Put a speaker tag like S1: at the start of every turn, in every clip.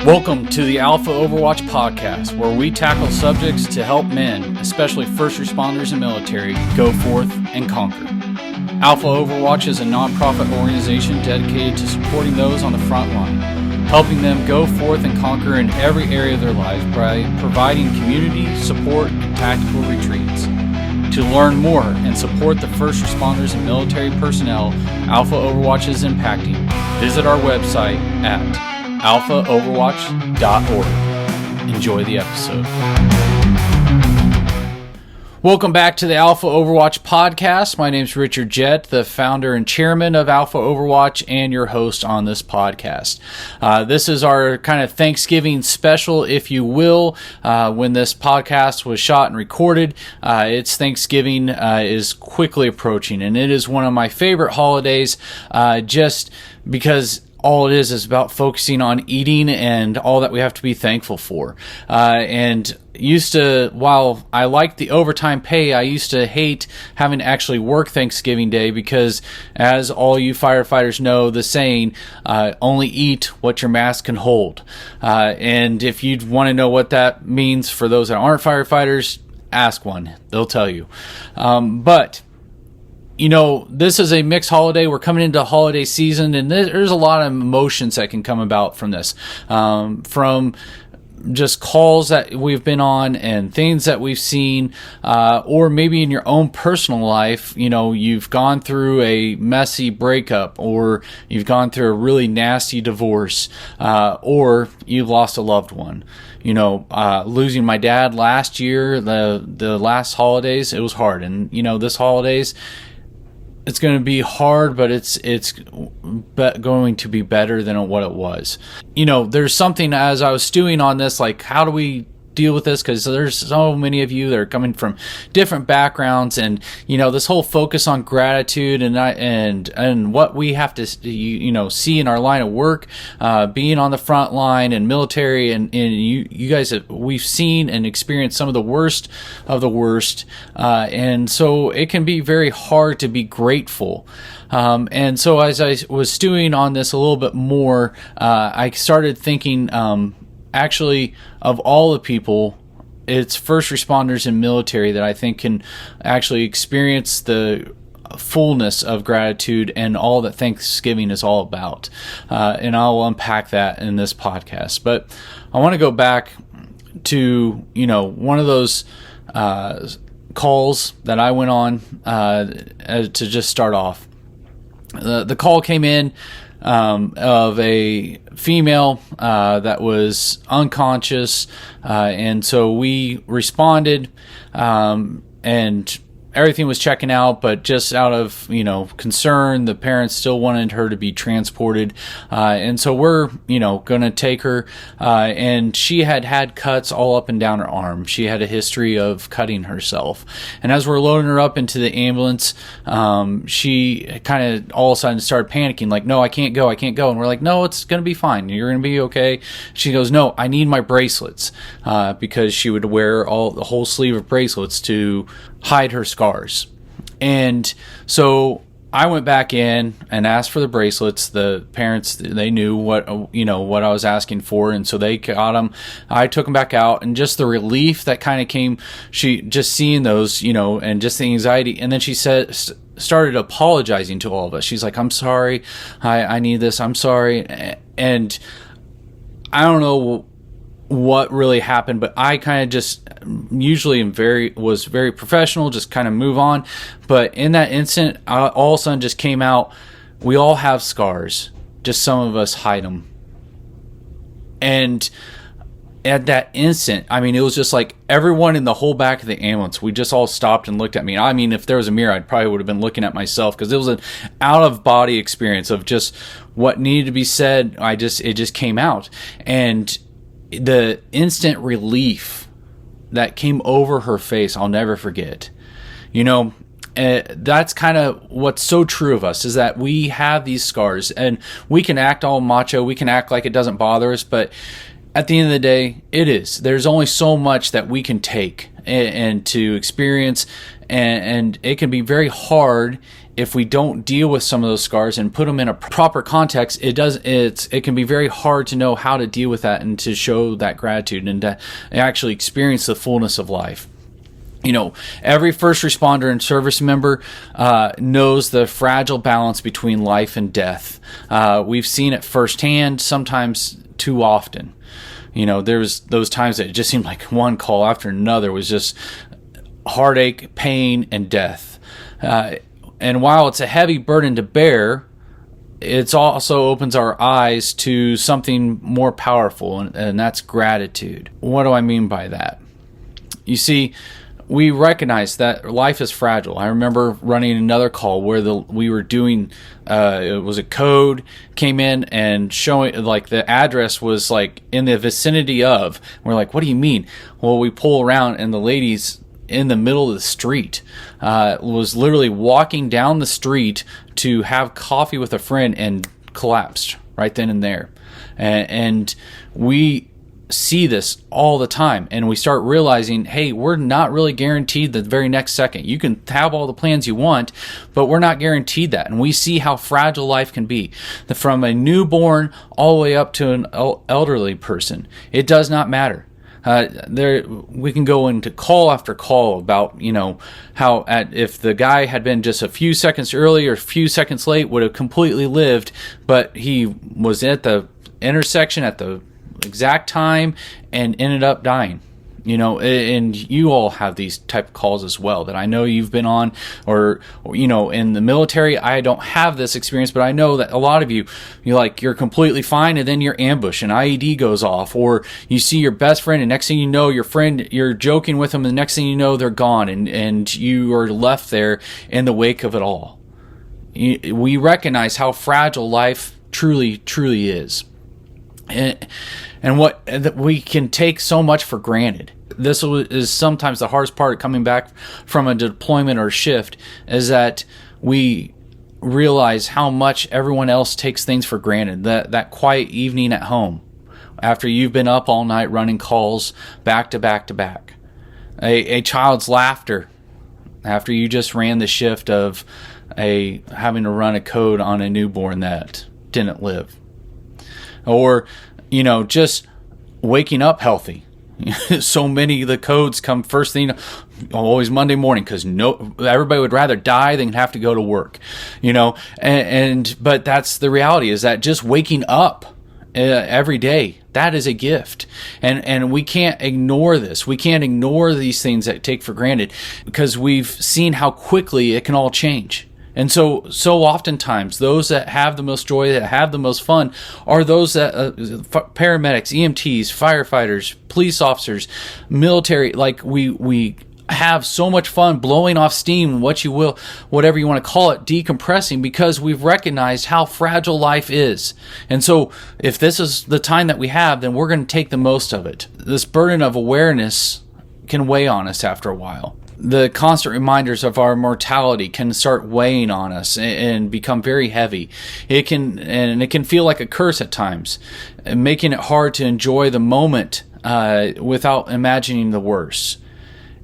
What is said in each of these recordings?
S1: Welcome to the Alpha Overwatch podcast, where we tackle subjects to help men, especially first responders and military, go forth and conquer. Alpha Overwatch is a nonprofit organization dedicated to supporting those on the front line, helping them go forth and conquer in every area of their lives by providing community, support, and tactical retreats. To learn more and support the first responders and military personnel Alpha Overwatch is impacting, visit our website at alphaoverwatch.org. Enjoy the episode. Welcome back to the Alpha Overwatch podcast. My name is Richard Jett, the founder and chairman of Alpha Overwatch and your host on this podcast. This is our kind of Thanksgiving special, if you will. When this podcast was shot and recorded, it's Thanksgiving is quickly approaching, and it is one of my favorite holidays just because all it is about focusing on eating and all that we have to be thankful for. While I liked the overtime pay, I used to hate having to actually work Thanksgiving Day because, as all you firefighters know, the saying, only eat what your mask can hold. And if you want to know what that means for those that aren't firefighters, ask one. They'll tell you. But you know, this is a mixed holiday. We're coming into holiday season, and there's a lot of emotions that can come about from this. From just calls that we've been on and things that we've seen, or maybe in your own personal life, you know, you've gone through a messy breakup, or you've gone through a really nasty divorce, or you've lost a loved one. You know, losing my dad last year, the last holidays, it was hard. And, you know, this holidays, it's going to be hard, but it's going to be better than what it was. You know, there's something as I was stewing on this, like, how do we deal with this? Because there's so many of you that are coming from different backgrounds, and you know, this whole focus on gratitude and what we have to see in our line of work, being on the front line and military, and you guys we've seen and experienced some of the worst, and so it can be very hard to be grateful. And so as I was stewing on this a little bit more, I started thinking, actually, of all the people, it's first responders and military that I think can actually experience the fullness of gratitude and all that Thanksgiving is all about. And I'll unpack that in this podcast. But I want to go back to, you know, one of those calls that I went on to just start off. The call came in of a female that was unconscious, and so we responded, and everything was checking out, but just out of, you know, concern, the parents still wanted her to be transported, and so we're, you know, gonna take her, and she had cuts all up and down her arm. She had a history of cutting herself, and as we're loading her up into the ambulance, she kind of all of a sudden started panicking, like, no, I can't go, and we're like, no, it's gonna be fine, you're gonna be okay. She goes, no, I need my bracelets, because she would wear the whole sleeve of bracelets to hide her scars. And so I went back in and asked for the bracelets. The parents, they knew what I was asking for, and so they got them. I took them back out, and just the relief that kind of came, she just seeing those, you know, and just the anxiety. And then she started apologizing to all of us. She's like, I'm sorry, I need this, I'm sorry. And I don't know what really happened, but I kind of just usually was very professional, just kind of move on. But in that instant, all of a sudden just came out, we all have scars, just some of us hide them. And at that instant, I mean, it was just like everyone in the whole back of the ambulance, we just all stopped and looked at me. I mean, if there was a mirror, I probably would have been looking at myself, because it was an out of body experience of just what needed to be said. It just came out. And the instant relief that came over her face, I'll never forget. You know, that's kind of what's so true of us, is that we have these scars, and we can act all macho, we can act like it doesn't bother us, but at the end of the day, it is. There's only so much that we can take and to experience, and it can be very hard if we don't deal with some of those scars and put them in a proper context, it can be very hard to know how to deal with that and to show that gratitude and to actually experience the fullness of life. Every first responder and service member knows the fragile balance between life and death. We've seen it firsthand, sometimes too often. There's those times that it just seemed like one call after another was just heartache, pain, and death. And while it's a heavy burden to bear, it also opens our eyes to something more powerful, and that's gratitude. What do I mean by that? You see, we recognize that life is fragile. I remember running another call where we were doing, it was a code, came in and showing, like, the address was like in the vicinity of. We're like, what do you mean? Well, we pull around and the lady's in the middle of the street, was literally walking down the street to have coffee with a friend and collapsed right then and there. And we see this all the time, and we start realizing, hey, we're not really guaranteed the very next second. You can have all the plans you want, but we're not guaranteed that. And we see how fragile life can be, from a newborn all the way up to an elderly person. It does not matter. We can go into call after call about, how if the guy had been just a few seconds early or a few seconds late, would have completely lived, but he was at the intersection at the exact time and ended up dying. And you all have these type of calls as well that I know you've been on, or in the military. I don't have this experience, but I know that a lot of you're completely fine, and then you're ambushed, an IED goes off, or you see your best friend, and next thing you know, your friend, you're joking with them, and the next thing you know, they're gone, and you are left there in the wake of it all. We recognize how fragile life truly, truly is. And what we can take so much for granted. This is sometimes the hardest part of coming back from a deployment or shift, is that we realize how much everyone else takes things for granted. That quiet evening at home after you've been up all night running calls back to back to back. A child's laughter after you just ran the shift of having to run a code on a newborn that didn't live. Or, just waking up healthy. So many of the codes come first thing, always Monday morning, because everybody would rather die than have to go to work, but that's the reality, is that just waking up every day, that is a gift. And we can't ignore this. We can't ignore these things that take for granted, because we've seen how quickly it can all change. And so oftentimes, those that have the most joy, that have the most fun, are those that paramedics, EMTs, firefighters, police officers, military. Like we have so much fun blowing off steam, whatever you want to call it, decompressing, because we've recognized how fragile life is. And so, if this is the time that we have, then we're going to take the most of it. This burden of awareness can weigh on us after a while. The constant reminders of our mortality can start weighing on us and become very heavy. It can feel like a curse at times, making it hard to enjoy the moment without imagining the worst.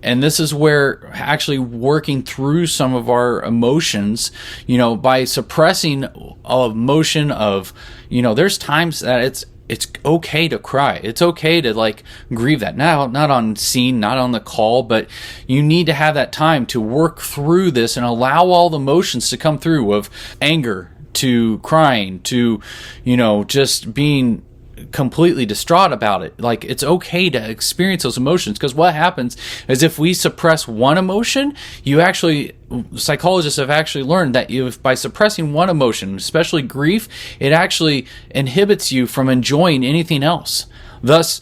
S1: And this is where actually working through some of our emotions, by suppressing emotion of, there's times that it's okay to cry. It's okay to grieve that. Not on scene, not on the call, but you need to have that time to work through this and allow all the emotions to come through, of anger to crying to, just being completely distraught about it. It's okay to experience those emotions, because what happens is, if we suppress one emotion, psychologists have actually learned that by suppressing one emotion, especially grief, it actually inhibits you from enjoying anything else. Thus,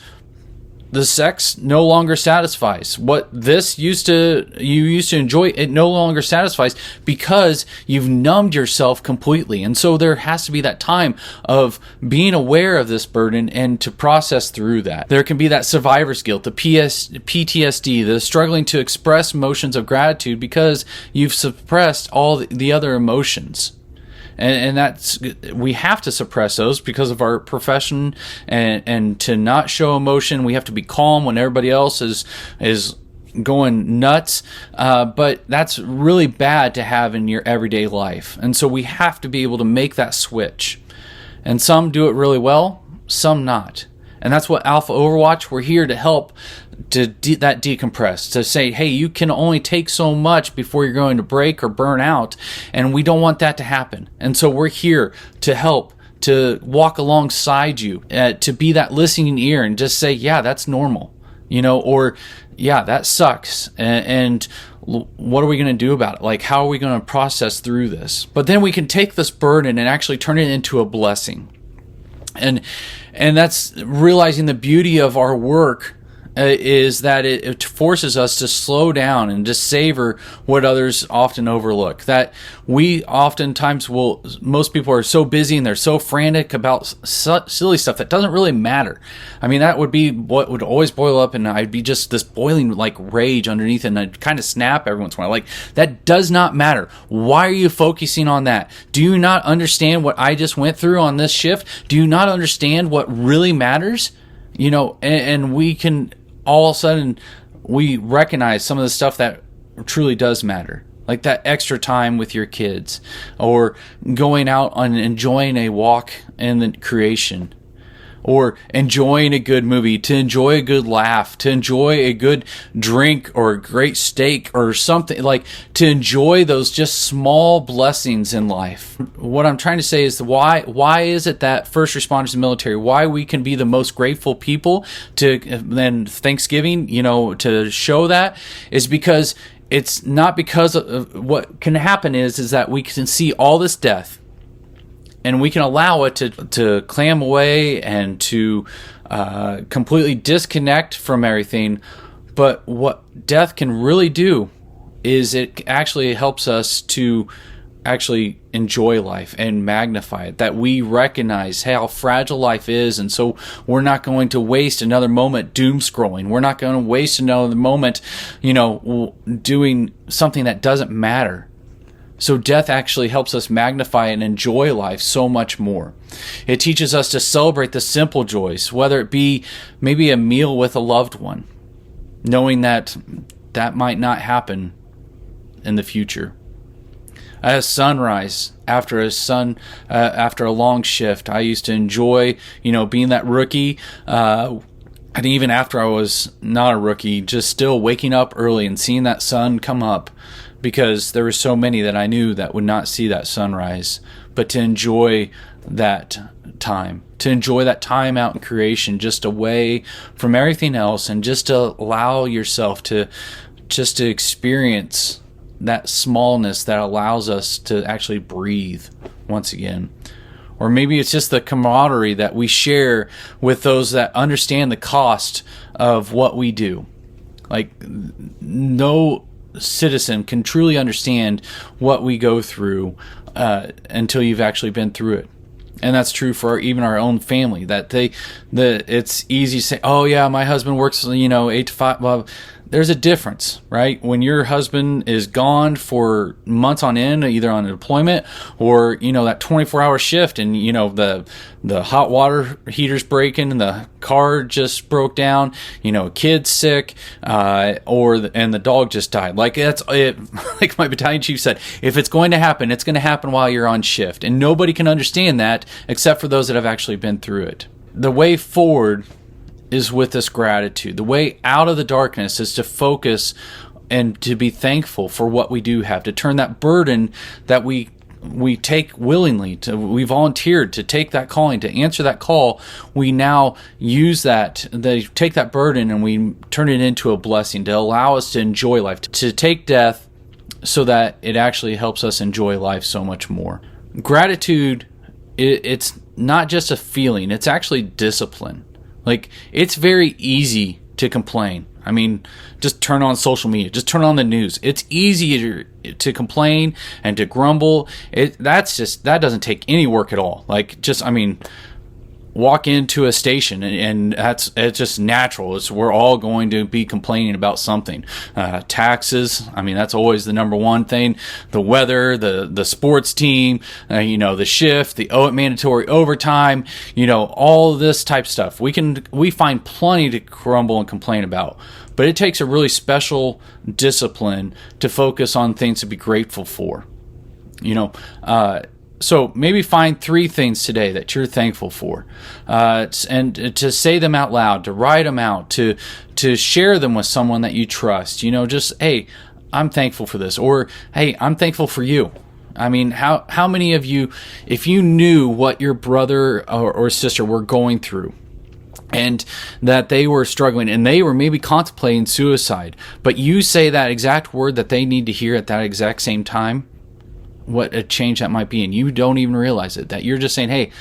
S1: the sex no longer satisfies. What you used to enjoy, it no longer satisfies, because you've numbed yourself completely. And so there has to be that time of being aware of this burden and to process through that. There can be that survivor's guilt, the PTSD, the struggling to express emotions of gratitude because you've suppressed all the other emotions. And we have to suppress those because of our profession, and to not show emotion. We have to be calm when everybody else is going nuts, but that's really bad to have in your everyday life. And so we have to be able to make that switch. And some do it really well, some not. And that's what Alpha Overwatch, we're here to help to that decompress, to say, hey, you can only take so much before you're going to break or burn out, and we don't want that to happen. And so we're here to help, to walk alongside you, to be that listening ear and just say, yeah, that's normal, or yeah, that sucks. And what are we going to do about it? Like, how are we going to process through this? But then we can take this burden and actually turn it into a blessing. And that's realizing the beauty of our work is that it forces us to slow down and to savor what others often overlook. That we oftentimes most people are so busy and they're so frantic about silly stuff that doesn't really matter. I mean, that would be what would always boil up, and I'd be just this boiling like rage underneath, and I'd kind of snap every once in a while. Like, that does not matter. Why are you focusing on that? Do you not understand what I just went through on this shift? Do you not understand what really matters? And we can, all of a sudden, we recognize some of the stuff that truly does matter. Like that extra time with your kids, or going out and enjoying a walk in the creation, or enjoying a good movie, to enjoy a good laugh, to enjoy a good drink or a great steak or something, like to enjoy those just small blessings in life. What I'm trying to say is why is it that first responders and military, why we can be the most grateful people to then Thanksgiving, to show that, is because it's not because of what can happen is that we can see all this death, and we can allow it to clam away and to completely disconnect from everything. But what death can really do is it actually helps us to actually enjoy life and magnify it. That we recognize how fragile life is, and so we're not going to waste another moment doom scrolling. We're not going to waste another moment, doing something that doesn't matter. So death actually helps us magnify and enjoy life so much more. It teaches us to celebrate the simple joys, whether it be maybe a meal with a loved one, knowing that that might not happen in the future. At sunrise, after a long shift, I used to enjoy, being that rookie, and even after I was not a rookie, just still waking up early and seeing that sun come up, because there were so many that I knew that would not see that sunrise. But to enjoy that time, out in creation, just away from everything else, and just to allow yourself to experience that smallness that allows us to actually breathe once again. Or maybe it's just the camaraderie that we share with those that understand the cost of what we do. Like, no citizen can truly understand what we go through until you've actually been through it. And that's true for even our own family, that it's easy to say, oh yeah, my husband works 8 to 5. Well, there's a difference, right? When your husband is gone for months on end, either on a deployment or, that 24-hour shift, and, the hot water heater's breaking and the car just broke down, kid's sick, and the dog just died. Like, that's it. Like my battalion chief said, if it's going to happen, it's going to happen while you're on shift. And nobody can understand that except for those that have actually been through it. The way forward is with this gratitude. The way out of the darkness is to focus and to be thankful for what we do have, to turn that burden that we take willingly, we volunteered to take that calling, to answer that call. We now use take that burden and we turn it into a blessing to allow us to enjoy life, to take death so that it actually helps us enjoy life so much more. Gratitude, it's not just a feeling, it's actually discipline. Like, it's very easy to complain. I mean, just turn on social media, just turn on the news. It's easier to complain and to grumble. That doesn't take any work at all. Like, walk into a station and it's just natural. We're all going to be complaining about something. Taxes, that's always the number one thing. The weather, the sports team, the shift, the mandatory overtime, all of this type of stuff. We find plenty to grumble and complain about. But it takes a really special discipline to focus on things to be grateful for. So maybe find 3 things today that you're thankful for, and to say them out loud, to write them out, to share them with someone that you trust. Just, hey, I'm thankful for this, or hey, I'm thankful for you. I mean, how many of you, if you knew what your brother or sister were going through, and that they were struggling and they were maybe contemplating suicide, but you say that exact word that they need to hear at that exact same time, what a change that might be, and you don't even realize it, that you're just saying, hey,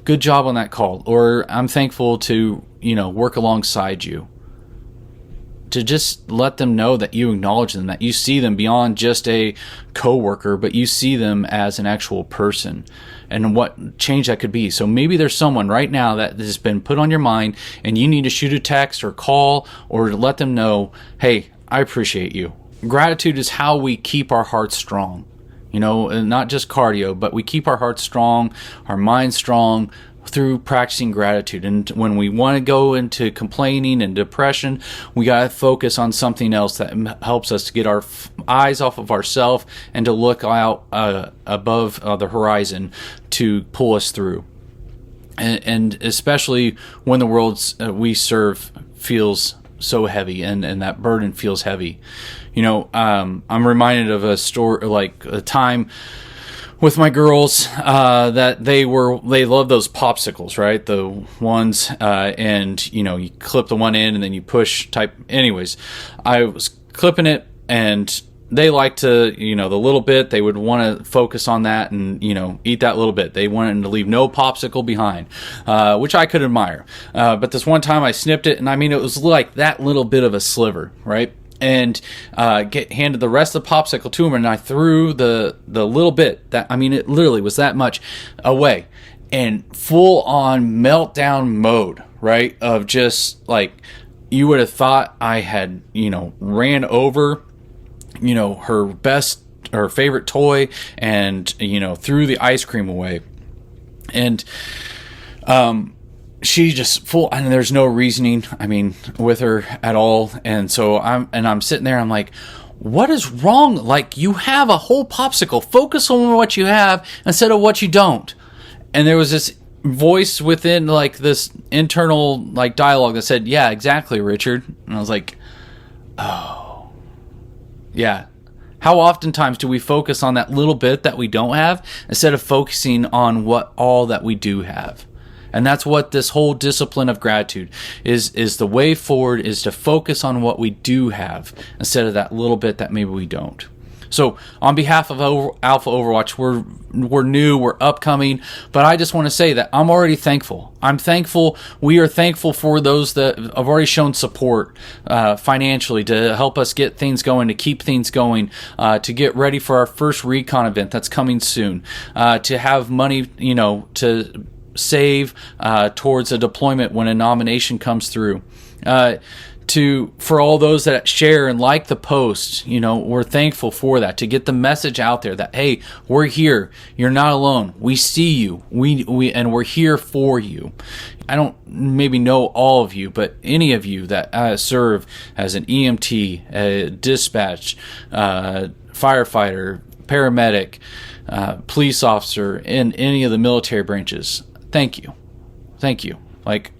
S1: good job on that call, or I'm thankful to work alongside you, to just let them know that you acknowledge them, that you see them beyond just a coworker, but you see them as an actual person, and what change that could be. So maybe there's someone right now that has been put on your mind, and you need to shoot a text or call or let them know, hey, I appreciate you. Gratitude is how we keep our hearts strong. And not just cardio, but we keep our hearts strong, our minds strong through practicing gratitude. And when we want to go into complaining and depression, we got to focus on something else that helps us to get our eyes off of ourselves and to look out above the horizon to pull us through. And especially when the world we serve feels so heavy and that burden feels heavy. I'm reminded of a story, like a time with my girls, that they love those popsicles, right? The ones, and you clip the one in and then you push type. Anyways, I was clipping it and they like to, the little bit, they would want to focus on that and, eat that little bit. They wanted to leave no popsicle behind, which I could admire. But this one time I snipped it, and it was like that little bit of a sliver, right? And handed the rest of the popsicle to him, and I threw the little bit, that it literally was that much, away. And full on meltdown mode, right? Of just like, you would have thought I had, ran over her favorite toy and threw the ice cream away. And she just full, and there's no reasoning with her at all. And so I'm sitting there, I'm like, what is wrong? Like, you have a whole popsicle, focus on what you have instead of what you don't. And there was this voice within, like, this internal like dialogue that said, yeah, exactly, Richard. And I was like, oh yeah. How oftentimes do we focus on that little bit that we don't have instead of focusing on all that we do have? And that's what this whole discipline of gratitude is the way forward, is to focus on what we do have instead of that little bit that maybe we don't. So on behalf of Alpha Overwatch, we're new, we're upcoming, but I just want to say that I'm already thankful. I'm thankful. We are thankful for those that have already shown support financially to help us get things going, to keep things going, to get ready for our first recon event that's coming soon, to have money, to save towards a deployment when a nomination comes through. For all those that share and like the post, we're thankful for that, to get the message out there that, hey, we're here. You're not alone. We see you. And we're here for you. I don't maybe know all of you, but any of you that serve as an EMT, a dispatch, firefighter, paramedic, police officer in any of the military branches, thank you. Thank you. Like,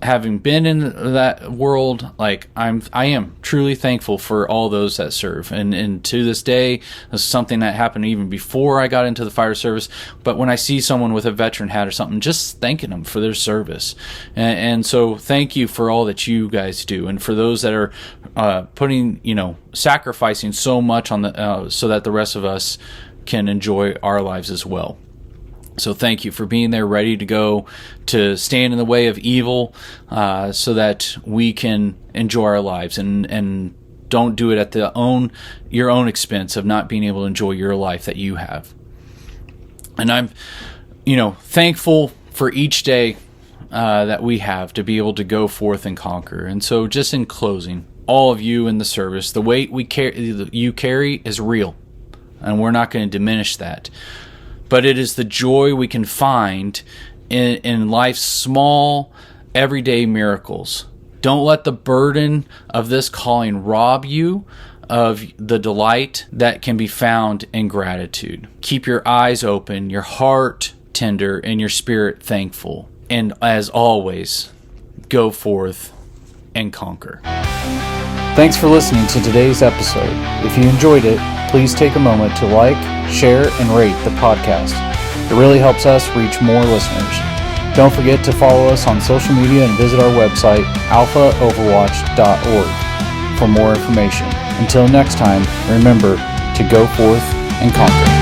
S1: having been in that world, like, I am truly thankful for all those that serve, and to this day, this is something that happened even before I got into the fire service. But when I see someone with a veteran hat or something, just thanking them for their service, and so thank you for all that you guys do, and for those that are sacrificing so much on the so that the rest of us can enjoy our lives as well. So thank you for being there, ready to go, to stand in the way of evil, so that we can enjoy our lives, and don't do it at your own expense of not being able to enjoy your life that you have. And I'm, thankful for each day that we have to be able to go forth and conquer. And so, just in closing, all of you in the service, the weight you carry is real, and we're not going to diminish that. But it is the joy we can find in life's small, everyday miracles Don't let the burden of this calling rob you of the delight that can be found in gratitude. Keep your eyes open, your heart tender, and your spirit thankful. And as always, go forth and conquer. Thanks for listening to today's episode. If you enjoyed it, please take a moment to like, share, and rate the podcast. It really helps us reach more listeners. Don't forget to follow us on social media and visit our website, alphaoverwatch.org, for more information. Until next time, remember to go forth and conquer.